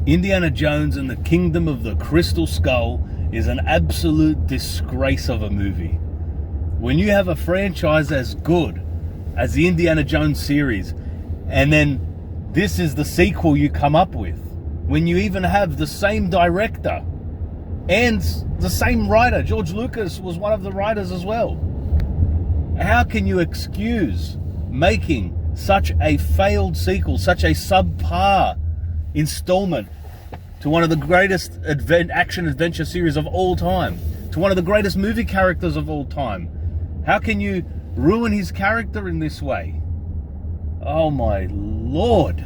Indiana Jones and the Kingdom of the Crystal Skull is an absolute disgrace of a movie. When you have a franchise as good as the Indiana Jones series, and then this is the sequel you come up with, when you even have the same director and the same writer, George Lucas was one of the writers as well. How can you excuse making such a failed sequel, such a subpar installment to one of the greatest action-adventure series of all time, to one of the greatest movie characters of all time? How can you ruin his character in this way? Oh my Lord.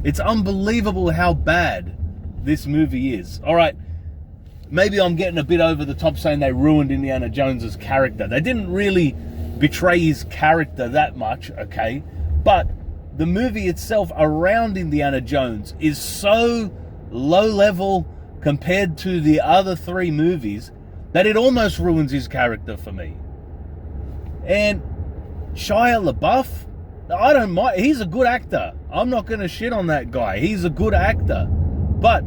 It's unbelievable how bad this movie is. All right, maybe I'm getting a bit over the top saying they ruined Indiana Jones's character. They didn't really betray his character that much, okay? But the movie itself around Indiana Jones is so low level compared to the other three movies that it almost ruins his character for me. And Shia LaBeouf, I don't mind. He's a good actor. I'm not going to shit on that guy. He's a good actor. But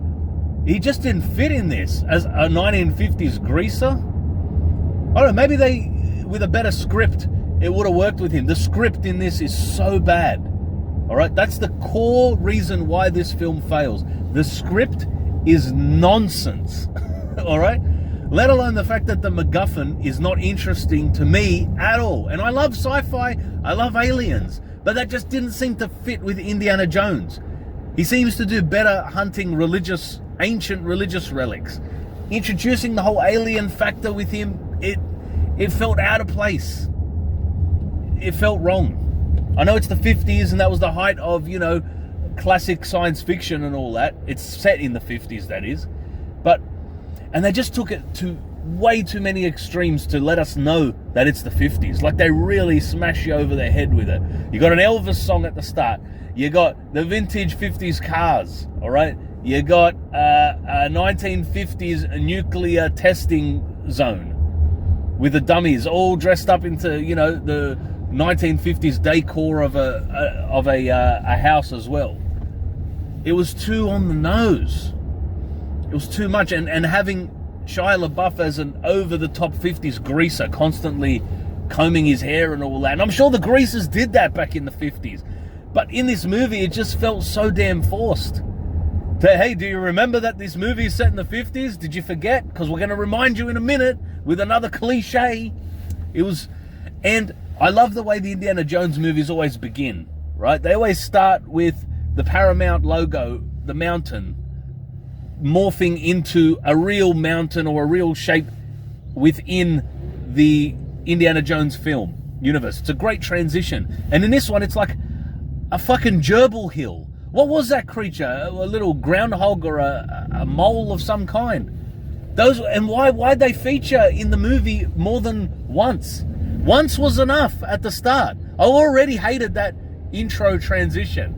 he just didn't fit in this as a 1950s greaser. I don't know, maybe with a better script, it would have worked with him. The script in this is so bad. All right, that's the core reason why this film fails. The script is nonsense. All right? Let alone the fact that the MacGuffin is not interesting to me at all. And I love sci-fi, I love aliens, but that just didn't seem to fit with Indiana Jones. He seems to do better hunting ancient religious relics. Introducing the whole alien factor with him, it felt out of place. It felt wrong. I know it's the 50s and that was the height of, classic science fiction and all that. It's set in the 50s, that is. And they just took it to way too many extremes to let us know that it's the 50s. Like, they really smash you over the head with it. You got an Elvis song at the start. You got the vintage 50s cars, all right? You got a 1950s nuclear testing zone with the dummies all dressed up into, the 1950s decor of a house as well. It was too on the nose. It was too much, and having Shia LaBeouf as an over-the-top 50s greaser, constantly combing his hair and all that. And I'm sure the greasers did that back in the 50s. But in this movie, it just felt so damn forced. Hey, do you remember that this movie is set in the 50s? Did you forget? Because we're going to remind you in a minute with another cliche. And I love the way the Indiana Jones movies always begin, right? They always start with the Paramount logo, the mountain, morphing into a real mountain or a real shape within the Indiana Jones film universe. It's a great transition. And in this one, it's like a fucking gerbil hill. What was that creature? A little groundhog or a mole of some kind? Why'd they feature in the movie more than once? Once was enough at the start. I already hated that intro transition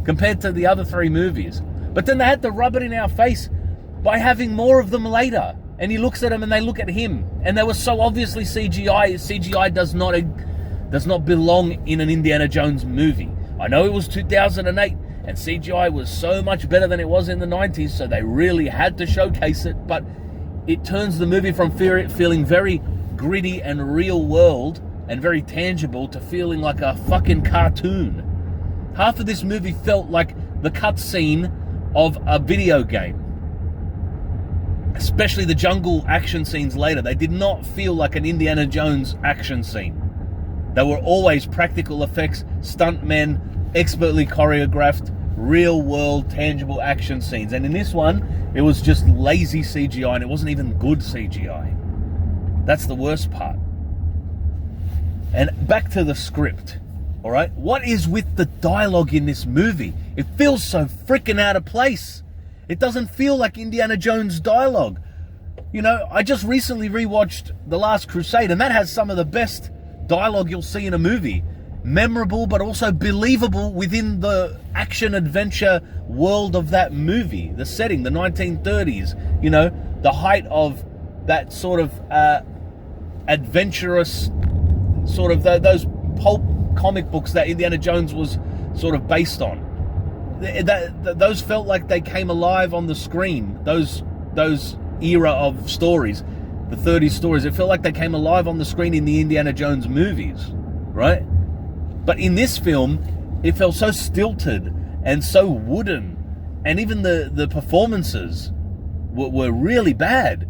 compared to the other three movies. But then they had to rub it in our face by having more of them later. And he looks at them and they look at him. And they were so obviously CGI. CGI does not belong in an Indiana Jones movie. I know it was 2008 and CGI was so much better than it was in the 90s, so they really had to showcase it. But it turns the movie from feeling very gritty and real world and very tangible to feeling like a fucking cartoon. Half of this movie felt like the cutscene of a video game. Especially the jungle action scenes later. They did not feel like an Indiana Jones action scene. They were always practical effects, stuntmen, expertly choreographed, real world, tangible action scenes. And in this one, it was just lazy CGI, and it wasn't even good CGI. That's the worst part. And back to the script. All right, what is with the dialogue in this movie? It feels so freaking out of place. It doesn't feel like Indiana Jones dialogue. I just recently rewatched The Last Crusade, and that has some of the best dialogue you'll see in a movie. Memorable, but also believable within the action-adventure world of that movie. The setting, the 1930s, the height of that sort of adventurous, those pulp comic books that Indiana Jones was sort of based on. those felt like they came alive on the screen. Those era of stories, the 30s stories, it felt like they came alive on the screen in the Indiana Jones movies, right? But in this film, it felt so stilted and so wooden, and even the performances were really bad.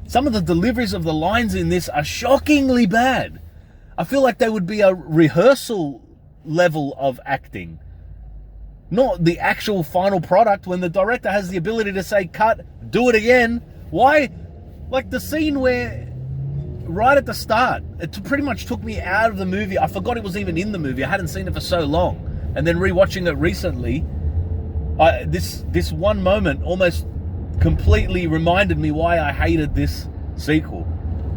Some of the deliveries of the lines in this are shockingly bad. I feel like they would be a rehearsal level of acting, not the actual final product when the director has the ability to say, cut, do it again. Why? Like the scene where, right at the start, it pretty much took me out of the movie. I forgot it was even in the movie. I hadn't seen it for so long. And then rewatching it recently, this one moment almost completely reminded me why I hated this sequel.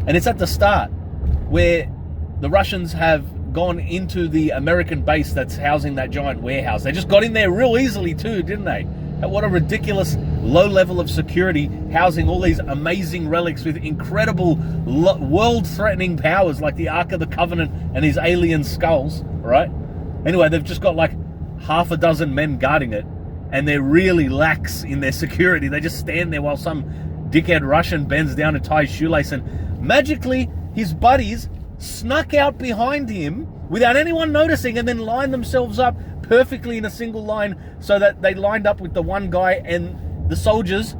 And it's at the start where the Russians have gone into the American base that's housing that giant warehouse. They just got in there real easily too, didn't they? What a ridiculous low level of security, housing all these amazing relics with incredible world-threatening powers like the Ark of the Covenant and his alien skulls, right? Anyway, they've just got like half a dozen men guarding it, and they're really lax in their security. They just stand there while some dickhead Russian bends down to tie his shoelace, and magically his buddies snuck out behind him without anyone noticing and then lined themselves up perfectly in a single line so that they lined up with the one guy, and the soldiers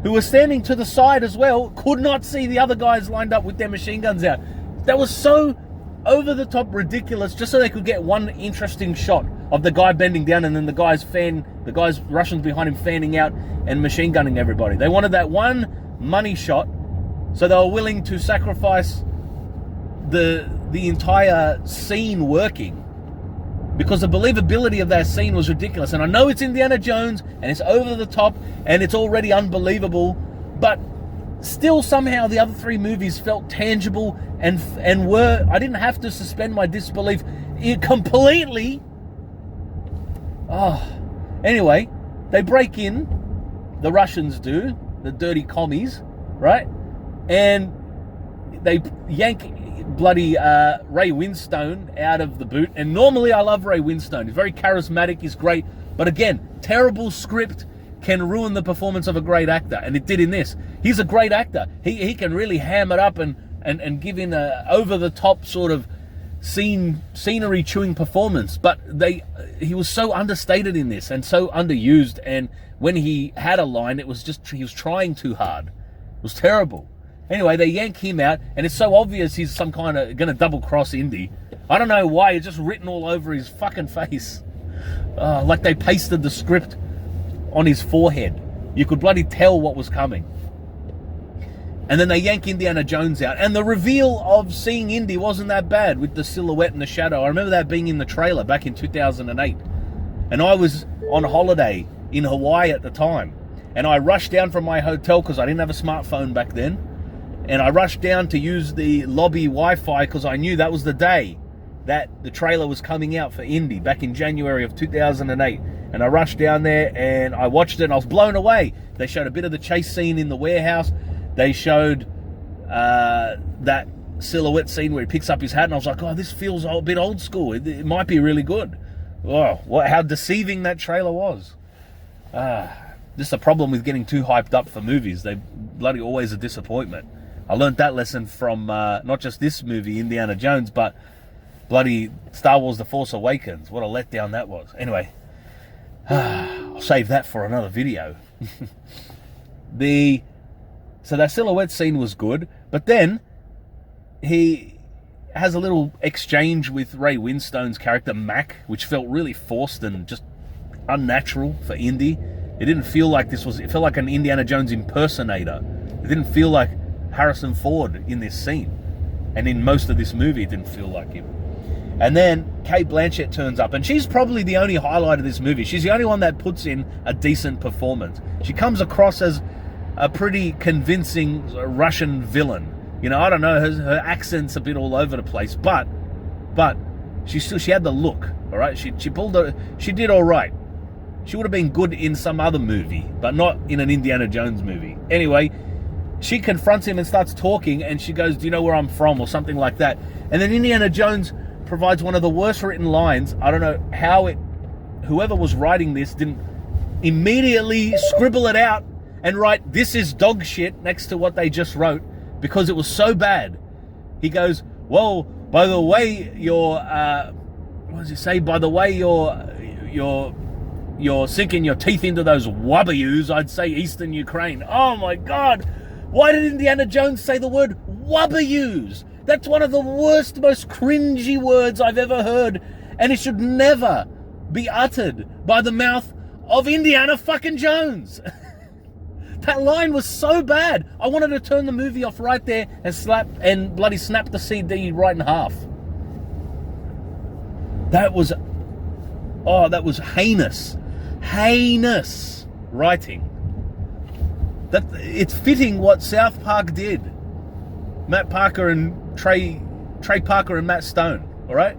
who were standing to the side as well could not see the other guys lined up with their machine guns out. That was so over the top ridiculous, just so they could get one interesting shot of the guy bending down and then the guys Russians behind him fanning out and machine gunning everybody. They wanted that one money shot, so they were willing to sacrifice the entire scene working, because the believability of that scene was ridiculous. And I know it's Indiana Jones and it's over the top and it's already unbelievable, but still somehow the other three movies felt tangible and were, I didn't have to suspend my disbelief completely. Anyway, they break in, the Russians do, the dirty commies, right? And they yank bloody Ray Winstone out of the boot. And normally I love Ray Winstone. He's very charismatic, he's great. But again, terrible script can ruin the performance of a great actor. And it did in this. He's a great actor. He can really ham it up and give in a over-the-top sort of scenery-chewing performance. But he was so understated in this and so underused. And when he had a line, it was just, he was trying too hard. It was terrible. Anyway, they yank him out, and it's so obvious he's some kind of going to double-cross Indy. I don't know why, it's just written all over his fucking face. Like they pasted the script on his forehead. You could bloody tell what was coming. And then they yank Indiana Jones out, and the reveal of seeing Indy wasn't that bad with the silhouette and the shadow. I remember that being in the trailer back in 2008. And I was on holiday in Hawaii at the time. And I rushed down from my hotel because I didn't have a smartphone back then. And I rushed down to use the lobby Wi-Fi because I knew that was the day that the trailer was coming out for Indy back in January of 2008. And I rushed down there and I watched it and I was blown away. They showed a bit of the chase scene in the warehouse. They showed that silhouette scene where he picks up his hat, and I was like, oh, this feels a bit old school. It might be really good. Oh, how deceiving that trailer was. This is a problem with getting too hyped up for movies. They bloody always a disappointment. I learned that lesson from not just this movie, Indiana Jones, but bloody Star Wars The Force Awakens. What a letdown that was. Anyway, I'll save that for another video. So that silhouette scene was good, but then he has a little exchange with Ray Winstone's character, Mac, which felt really forced and just unnatural for Indy. It didn't feel like it felt like an Indiana Jones impersonator. It didn't feel like Harrison Ford in this scene. And in most of this movie, it didn't feel like him. And then Cate Blanchett turns up, and she's probably the only highlight of this movie. She's the only one that puts in a decent performance. She comes across as a pretty convincing Russian villain. You know, I don't know, her accent's a bit all over the place, but she had the look, all right? She did all right. She would have been good in some other movie, but not in an Indiana Jones movie. Anyway, she confronts him and starts talking, and she goes, do you know where I'm from, or something like that. And then Indiana Jones provides one of the worst written lines. I don't know how it whoever was writing this didn't immediately scribble it out and write, "This is dog shit," next to what they just wrote, because it was so bad. He goes, "Well, by the way, what does he say? By the way, you're sinking your teeth into those wabbayus, I'd say Eastern Ukraine." Oh my God. Why did Indiana Jones say the word wabbayus? That's one of the worst, most cringy words I've ever heard. And it should never be uttered by the mouth of Indiana fucking Jones. That line was so bad. I wanted to turn the movie off right there and bloody snap the CD right in half. That was heinous. Heinous writing. That it's fitting what South Park did. Matt Parker and Trey Parker and Matt Stone, all right?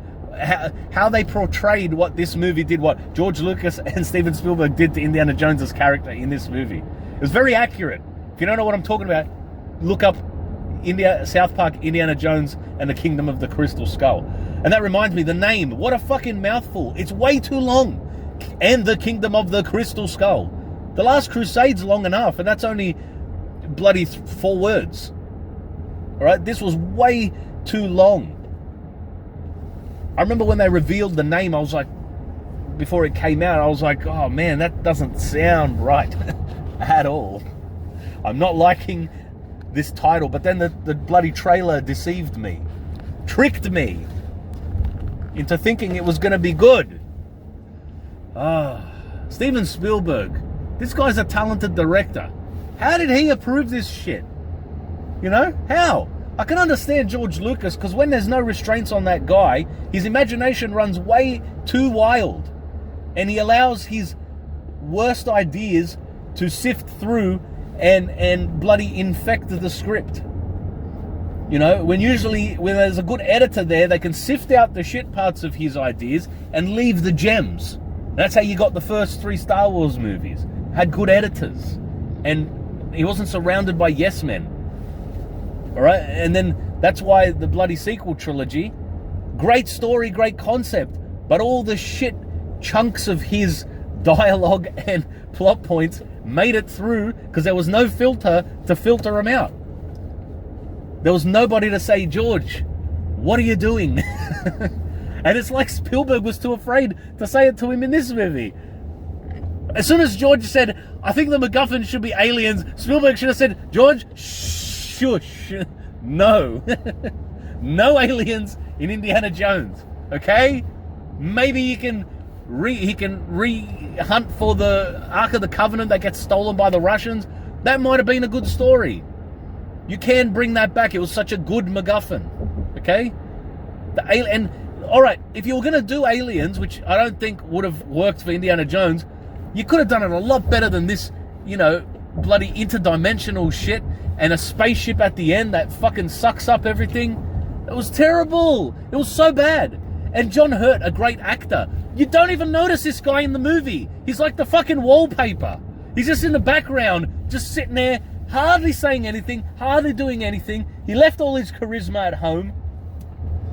How they portrayed what this movie did, what George Lucas and Steven Spielberg did to Indiana Jones's character in this movie. It was very accurate. If you don't know what I'm talking about, look up South Park, Indiana Jones and the Kingdom of the Crystal Skull. And that reminds me, the name, what a fucking mouthful. It's way too long. And the Kingdom of the Crystal Skull. The Last Crusade's long enough, and that's only bloody 4 words. All right, this was way too long. I remember when they revealed the name, I was like, before it came out, I was like, oh man, that doesn't sound right at all. I'm not liking this title, but then the bloody trailer deceived me, tricked me into thinking it was going to be good. Steven Spielberg, this guy's a talented director. How did he approve this shit? You know, how? I can understand George Lucas, because when there's no restraints on that guy, his imagination runs way too wild. And he allows his worst ideas to sift through and bloody infect the script. You know, when there's a good editor there, they can sift out the shit parts of his ideas and leave the gems. That's how you got the first 3 Star Wars movies. Had good editors. And he wasn't surrounded by yes men. All right, and then that's why the bloody sequel trilogy, great story, great concept, but all the shit chunks of his dialogue and plot points made it through because there was no filter to filter them out. There was nobody to say, George, what are you doing? And it's like Spielberg was too afraid to say it to him in this movie. As soon as George said, I think the MacGuffin should be aliens, Spielberg should have said, George, shush, no. No aliens in Indiana Jones, okay? Maybe he can hunt for the Ark of the Covenant that gets stolen by the Russians. That might have been a good story. You can bring that back. It was such a good MacGuffin, okay? And all right, if you were going to do aliens, which I don't think would have worked for Indiana Jones, you could have done it a lot better than this, you know, bloody interdimensional shit and a spaceship at the end that fucking sucks up everything. It was terrible. It was so bad. And John Hurt, a great actor. You don't even notice this guy in the movie. He's like the fucking wallpaper. He's just in the background, just sitting there, hardly saying anything, hardly doing anything. He left all his charisma at home.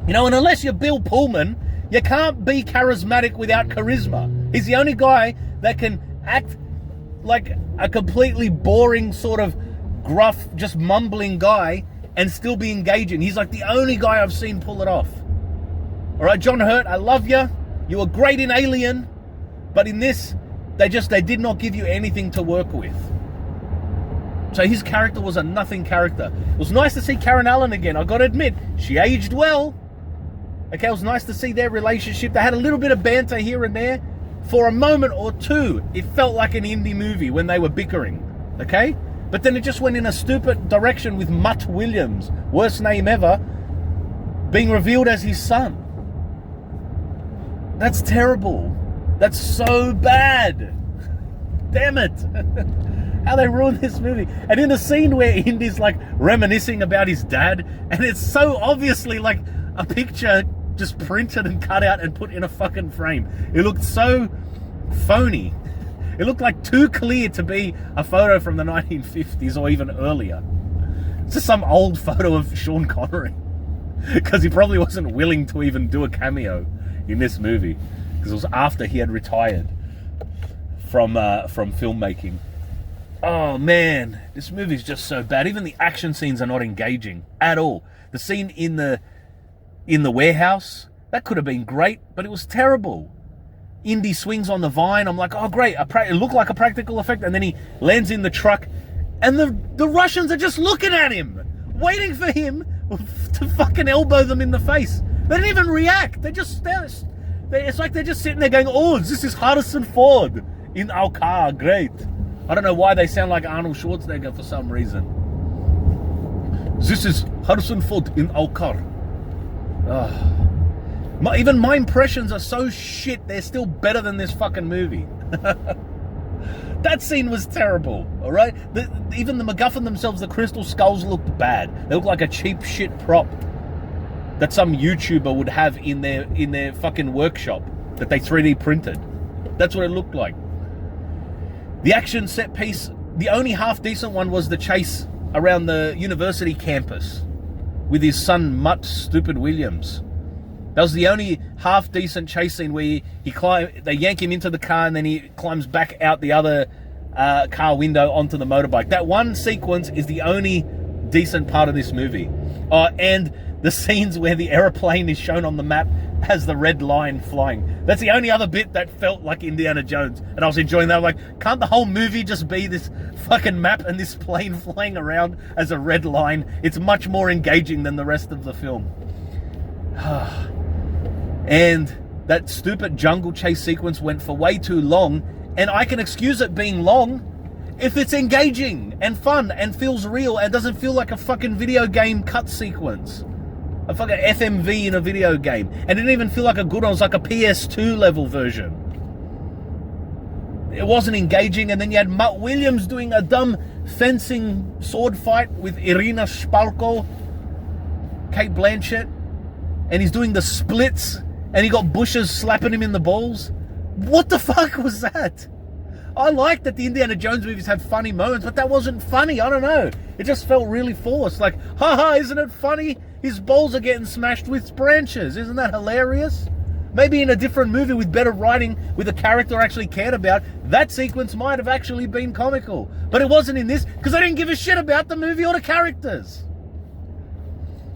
You know, and unless you're Bill Pullman, you can't be charismatic without charisma. He's the only guy that can act like a completely boring sort of gruff, just mumbling guy and still be engaging. He's like the only guy I've seen pull it off. All right, John Hurt, I love you. You were great in Alien, but in this, they did not give you anything to work with. So his character was a nothing character. It was nice to see Karen Allen again. I got to admit, she aged well. Okay, it was nice to see their relationship. They had a little bit of banter here and there. For a moment or two, it felt like an indie movie when they were bickering. Okay? But then it just went in a stupid direction with Mutt Williams, worst name ever, being revealed as his son. That's terrible. That's so bad. Damn it. How they ruined this movie. And in the scene where Indy's like reminiscing about his dad, and it's so obviously like a picture just printed and cut out and put in a fucking frame. It looked so phony. It looked like too clear to be a photo from the 1950s or even earlier. It's just some old photo of Sean Connery. Because he probably wasn't willing to even do a cameo in this movie. because it was after he had retired from filmmaking. Oh man, this movie's just so bad. Even the action scenes are not engaging at all. The scene in the warehouse, that could have been great, but it was terrible. Indy swings on the vine. I'm like, oh great, it looked like a practical effect, and then he lands in the truck, and the Russians are just looking at him, waiting for him to fucking elbow them in the face. They didn't even react. It's like they're just sitting there going, oh, this is Harrison Ford in our car, great. I don't know why they sound like Arnold Schwarzenegger for some reason. This is Harrison Ford in our car. Even my impressions are so shit, they're still better than this fucking movie. That scene was terrible, alright? Even the MacGuffin themselves, the crystal skulls, looked bad. They looked like a cheap shit prop that some YouTuber would have in their fucking workshop that they 3D printed. That's what it looked like. The action set piece, the only half decent one was the chase around the university campus with his son Mutt Stupid Williams. That was the only half decent chase scene where they yank him into the car and then he climbs back out the other car window onto the motorbike. That one sequence is the only decent part of this movie. And the scenes where the aeroplane is shown on the map has the red line flying. That's the only other bit that felt like Indiana Jones. And I was enjoying that. I'm like, can't the whole movie just be this fucking map and this plane flying around as a red line? It's much more engaging than the rest of the film. And that stupid jungle chase sequence went for way too long. And I can excuse it being long if it's engaging and fun and feels real and doesn't feel like a fucking video game cut sequence. A fucking FMV in a video game. And it didn't even feel like a good one. It was like a PS2 level version. It wasn't engaging. And then you had Mutt Williams doing a dumb fencing sword fight with Irina Shpalko, Cate Blanchett. And he's doing the splits. And he got bushes slapping him in the balls. What the fuck was that? I like that the Indiana Jones movies have funny moments, but that wasn't funny. I don't know. It just felt really forced. Like, haha, isn't it funny? His balls are getting smashed with branches. Isn't that hilarious? Maybe in a different movie with better writing, with a character I actually cared about, that sequence might have actually been comical. But it wasn't in this, because I didn't give a shit about the movie or the characters.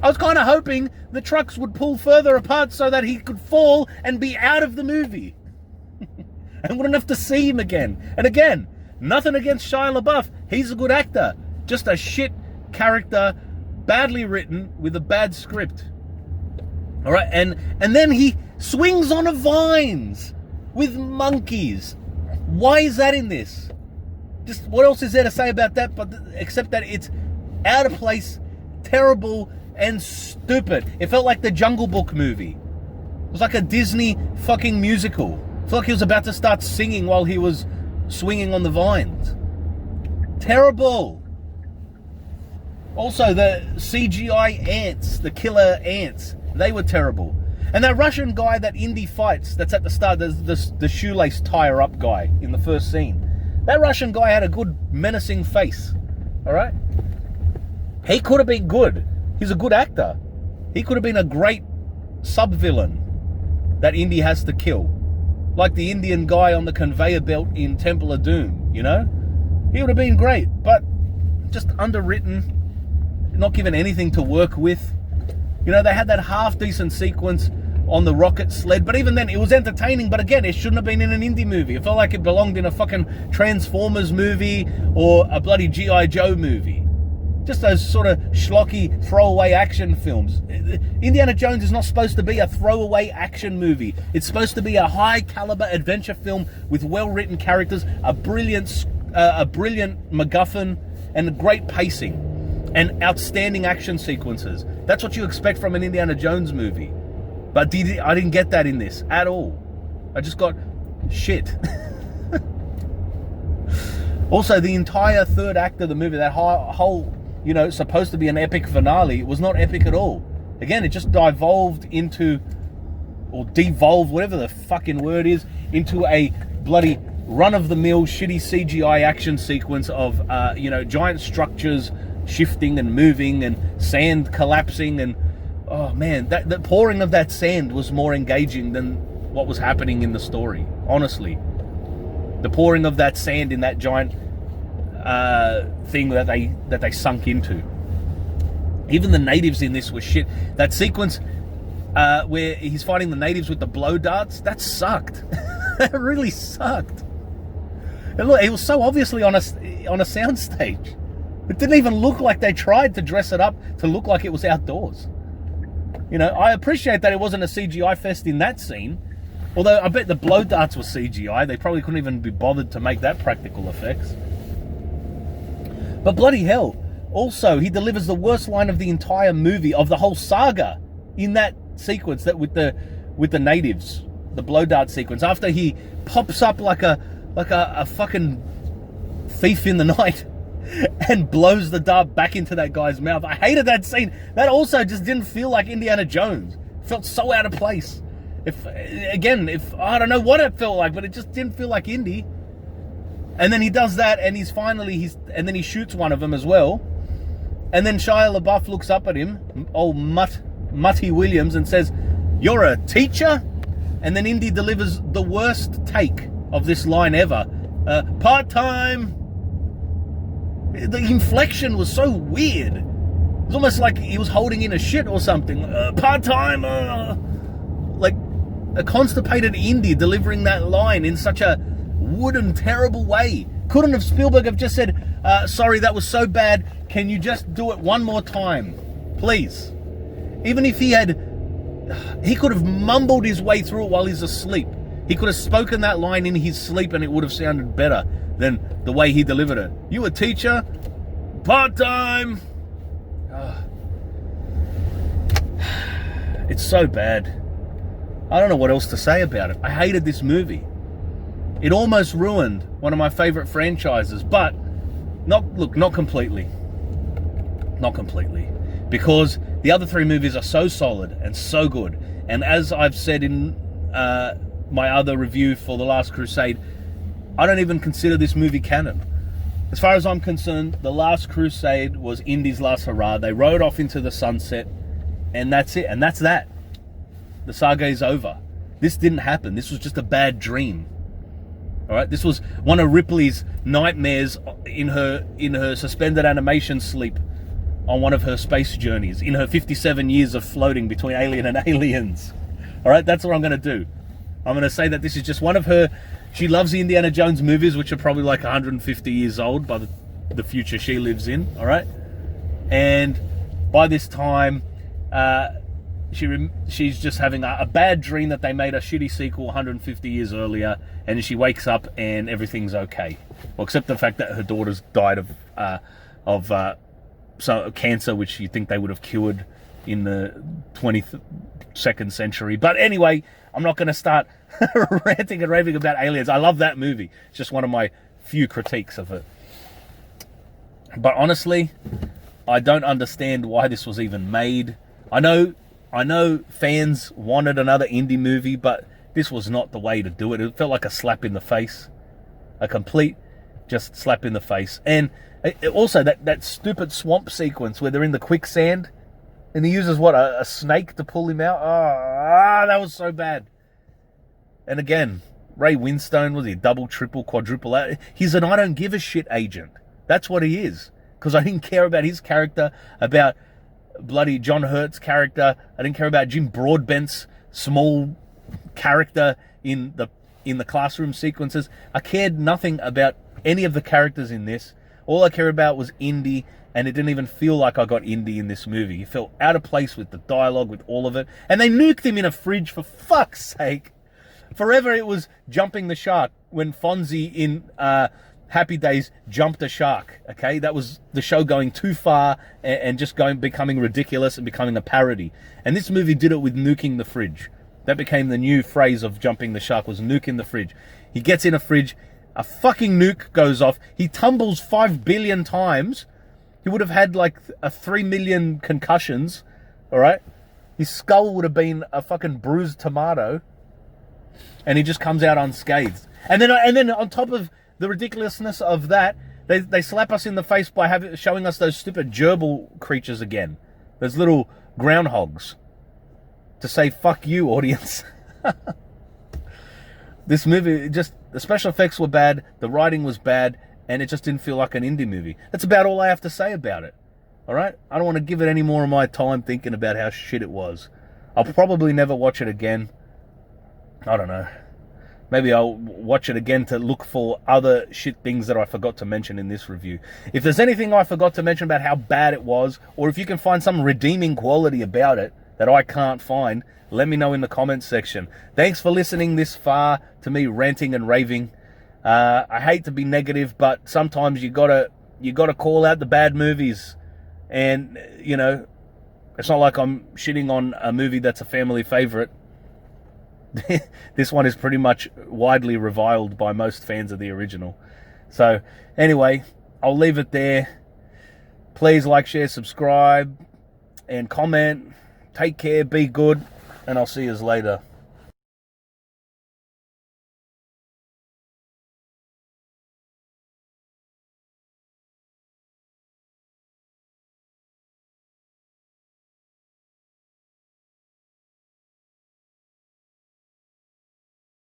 I was kind of hoping the trucks would pull further apart so that he could fall and be out of the movie. And wouldn't have to see him again. And again, nothing against Shia LaBeouf. He's a good actor. Just a shit character, badly written, with a bad script. Alright, and then he swings on a vines with monkeys. Why is that in this? Just what else is there to say about that except that it's out of place, terrible, and stupid. It felt like the Jungle Book movie. It was like a Disney fucking musical. I felt like he was about to start singing while he was swinging on the vines. Terrible. Also, the CGI ants, the killer ants, they were terrible. And that Russian guy that Indy fights, that's at the start, the shoelace tire-up guy in the first scene. That Russian guy had a good menacing face. Alright? He could have been good. He's a good actor. He could have been a great sub-villain that Indy has to kill. Like the Indian guy on the conveyor belt in Temple of Doom, you know? He would have been great, but just underwritten, not given anything to work with. You know, they had that half-decent sequence on the rocket sled, but even then, it was entertaining, but again, it shouldn't have been in an Indy movie. It felt like it belonged in a fucking Transformers movie or a bloody G.I. Joe movie. Just those sort of schlocky throwaway action films. Indiana Jones is not supposed to be a throwaway action movie. It's supposed to be a high caliber adventure film with well-written characters, a brilliant MacGuffin, and great pacing and outstanding action sequences. That's what you expect from an Indiana Jones movie. But I didn't get that in this at all. I just got shit. Also, the entire third act of the movie, that whole, you know, supposed to be an epic finale, was not epic at all. Again, it just devolved, whatever the fucking word is, into a bloody run-of-the-mill shitty CGI action sequence of, giant structures shifting and moving and sand collapsing and, oh man, the pouring of that sand was more engaging than what was happening in the story, honestly. The pouring of that sand in that giant thing that they sunk into. Even the natives in this were shit. That sequence where he's fighting the natives with the blow darts, that sucked. That really sucked. And look, it was so obviously on a soundstage. It didn't even look like they tried to dress it up to look like it was outdoors. You know, I appreciate that it wasn't a CGI fest in that scene. Although I bet the blow darts were CGI. They probably couldn't even be bothered to make that practical effects. But bloody hell. Also, he delivers the worst line of the entire movie, of the whole saga, in that sequence, that with the natives, the blow dart sequence. After he pops up like a fucking thief in the night and blows the dart back into that guy's mouth. I hated that scene. That also just didn't feel like Indiana Jones. It felt so out of place. If I don't know what it felt like, but it just didn't feel like Indy. And then he does that, and and then he shoots one of them as well. And then Shia LaBeouf looks up at him, old Mutty Williams, and says, "You're a teacher?" And then Indy delivers the worst take of this line ever. Part-time. The inflection was so weird. It was almost like he was holding in a shit or something. Part-time. Like a constipated Indy delivering that line in such a wooden, terrible way. Couldn't have Spielberg have just said, sorry, that was so bad. Can you just do it one more time? Please. Even if he could have mumbled his way through it while he's asleep. He could have spoken that line in his sleep and it would have sounded better than the way he delivered it. You a teacher? Part-time. It's so bad. I don't know what else to say about it. I hated this movie. It almost ruined one of my favorite franchises, but not completely. Not completely. Because the other three movies are so solid and so good. And as I've said in my other review for The Last Crusade, I don't even consider this movie canon. As far as I'm concerned, The Last Crusade was Indy's last hurrah. They rode off into the sunset, and that's it. And that's that. The saga is over. This didn't happen. This was just a bad dream. All right, this was one of Ripley's nightmares in her suspended animation sleep on one of her space journeys, in her 57 years of floating between alien and aliens. All right, that's what I'm going to do. I'm going to say that this is just one of her... She loves the Indiana Jones movies, which are probably like 150 years old by the future she lives in. All right, and by this time, she's just having a bad dream that they made a shitty sequel 150 years earlier, and she wakes up and everything's okay. Well, except the fact that her daughter's died of cancer, which you think they would have cured in the 22nd century. But anyway, I'm not going to start ranting and raving about Aliens. I love that movie. It's just one of my few critiques of it. But honestly, I don't understand why this was even made. I know fans wanted another Indy movie, but this was not the way to do it. It felt like a slap in the face. A complete just slap in the face. And also that stupid swamp sequence where they're in the quicksand and he uses a snake to pull him out. That was so bad. And again, Ray Winstone, was he double, triple, quadruple? He's an I don't give a shit agent. That's what he is. Because I didn't care about his character, about bloody John Hurt's character. I didn't care about Jim Broadbent's small character in the classroom sequences. I cared nothing about any of the characters in this. All I care about was Indy, and it didn't even feel like I got Indy in this movie. It felt out of place with the dialogue, with all of it. And they nuked him in a fridge, for fuck's sake. Forever it was jumping the shark when Fonzie in Happy Days jumped a shark. Okay, that was the show going too far and just becoming ridiculous and becoming a parody. And this movie did it with nuking the fridge. That became the new phrase of jumping the shark, was nuking the fridge. He gets in a fridge, a fucking nuke goes off, he tumbles 5 billion times. He would have had like 3 million concussions, all right? His skull would have been a fucking bruised tomato, and he just comes out unscathed. And then on top of the ridiculousness of that, they slap us in the face by showing us those stupid gerbil creatures again, those little groundhogs, to say fuck you, audience. This movie, just the special effects were bad, the writing was bad, and it just didn't feel like an indie movie. That's about all I have to say about it. All right? I don't want to give it any more of my time thinking about how shit it was. I'll probably never watch it again. I don't know. Maybe I'll watch it again to look for other shit things that I forgot to mention in this review. If there's anything I forgot to mention about how bad it was, or if you can find some redeeming quality about it that I can't find, let me know in the comments section. Thanks for listening this far to me ranting and raving. I hate to be negative, but sometimes you gotta call out the bad movies. And, you know, it's not like I'm shitting on a movie that's a family favorite. This one is pretty much widely reviled by most fans of the original. So, anyway, I'll leave it there. Please like, share, subscribe, and comment. Take care, be good, and I'll see you later.